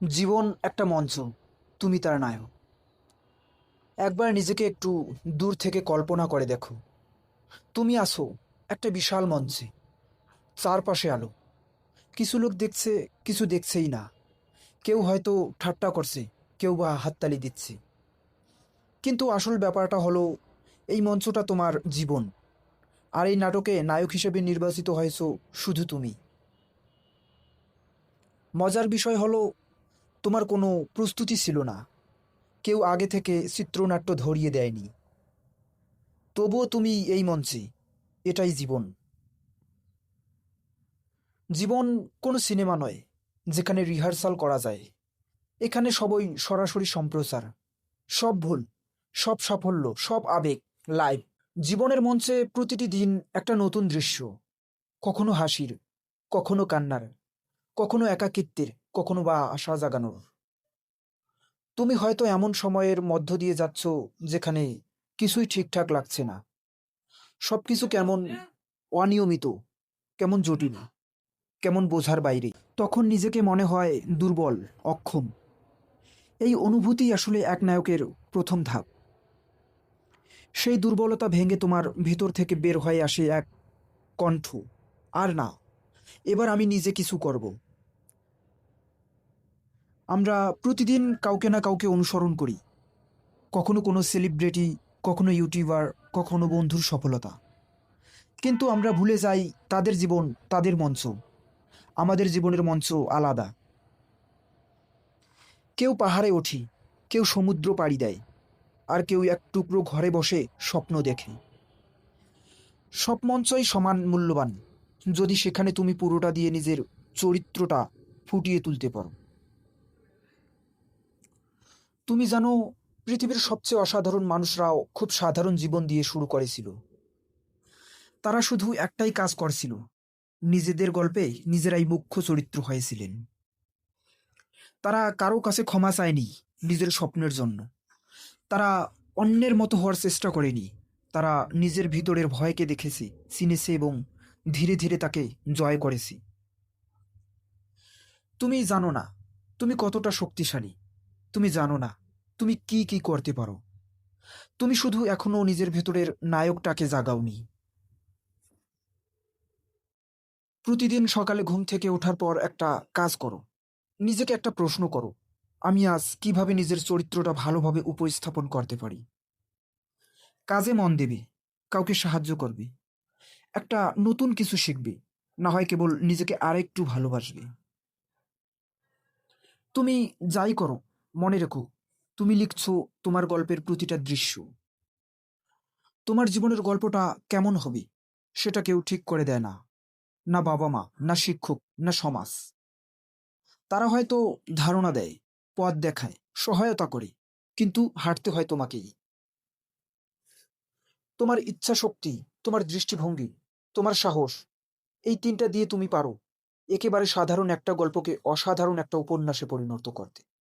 জীবন একটা মঞ্চ, তুমি তার নায়ক। একবার নিজেকে একটু দূর থেকে কল্পনা করে দেখো। তুমি আছো একটা বিশাল মঞ্চে, চারপাশে আলো। কিছু লোক দেখছে, কিছু দেখছেই না। কেউ হয়তো ঠাট্টা করছে, কেউ বা হাততালি দিচ্ছে। কিন্তু আসল ব্যাপারটা হলো, এই মঞ্চটা তোমার জীবন। আর এই নাটকে নায়ক হিসেবে নির্বাচিত হয়েছো শুধু তুমি। মজার বিষয় হলো, তোমার কোনো প্রস্তুতি ছিল না। কেউ আগে থেকে চিত্রনাট্য ধরিয়ে দেয়নি। তবুও তুমি এই মঞ্চে। এটাই জীবন। জীবন কোনো সিনেমা নয়, যেখানে রিহার্সাল করা যায়। এখানে সবই সরাসরি সম্প্রচার। সব ভুল, সব সাফল্য, সব আবেগ লাইভ। জীবনের মঞ্চে প্রতিটি দিন একটা নতুন দৃশ্য। কখনো হাসির, কখনো কান্নার, কখনো একাকিত্বের, কখনো বা আশা জাগানোর। তুমি হয়তো এমন সময়ের মধ্য দিয়ে যাচ্ছ যেখানে কিছুই ঠিকঠাক লাগছে না। সবকিছু কেমন অনিয়মিত, কেমন জটিল, কেমন বোঝার বাইরে। তখন নিজেকে মনে হয় দুর্বল, অক্ষম। এই অনুভূতি আসলে এক নায়কের প্রথম ধাপ। সেই দুর্বলতা ভেঙে তোমার ভিতর থেকে বের হয়ে আসে এক কণ্ঠ, আর না, এবার আমি নিজে কিছু করব। আমরা প্রতিদিন কাউকে না কাউকে অনুসরণ করি। কখনো কোনো সেলিব্রিটি, কখনো ইউটিউবার, কখনো বন্ধুর সফলতা। কিন্তু আমরা ভুলে যাই তাদের জীবন, তাদের মঞ্চ। আমাদের জীবনের মঞ্চ আলাদা। কেউ পাহাড়ে ওঠে, কেউ সমুদ্র পাড়ি দেয়, আর কেউ এক টুকরো ঘরে বসে স্বপ্ন দেখে। সব মঞ্চই সমান মূল্যবান, যদি সেখানে তুমি পুরোটা দিয়ে নিজের চরিত্রটা ফুটিয়ে তুলতে পারো। তুমি জানো, পৃথিবীর সবচেয়ে অসাধারণ মানুষরাও খুব সাধারণ জীবন দিয়ে শুরু করেছিল। তারা শুধু একটাই কাজ করছিল, নিজেদের গল্পে নিজেরাই মুখ্য চরিত্র হয়েছিলেন। তারা কারো কাছে ক্ষমা চায়নি নিজের স্বপ্নের জন্য। তারা অন্যের মতো হওয়ার চেষ্টা করেনি। তারা নিজের ভিতরের ভয়কে দেখেছে, চিনেছে এবং ধীরে ধীরে তাকে জয় করেছে। তুমি জানো না তুমি কতটা শক্তিশালী। তুমি জানো না তুমি কি কি করতে পারো। তুমি শুধু এখনো নিজের ভেতরের নায়কটাকে জাগাওনি। প্রতিদিন সকালে ঘুম থেকে ওঠার পর একটা কাজ করো। নিজেকে একটা প্রশ্ন করো, আমি আজ কিভাবে নিজের চরিত্রটা ভালোভাবে উপস্থাপন করতে পারি। কাজে মন দেবে, কাউকে সাহায্য করবে, একটা নতুন কিছু শিখবে, না হয় কেবল নিজেকে আরেকটু ভালোবাসবে। তুমি যাই করো, মনে রেখো, তুমি লিখছো তোমার গল্পের প্রতিটা দৃশ্য। তোমার জীবনের গল্পটা কেমন হবে সেটা কেউ ঠিক করে দেয় না। না বাবা মা, না শিক্ষক, না সমাজ। তারা হয়তো ধারণা দেয়, পথ দেখায়, সহায়তা করে, কিন্তু হাঁটতে হয় তোমাকেই। তোমার ইচ্ছা শক্তি, তোমার দৃষ্টিভঙ্গি, তোমার সাহস, এই তিনটা দিয়ে তুমি পারো একেবারে সাধারণ একটা গল্পকে অসাধারণ একটা উপন্যাসে পরিণত করতে।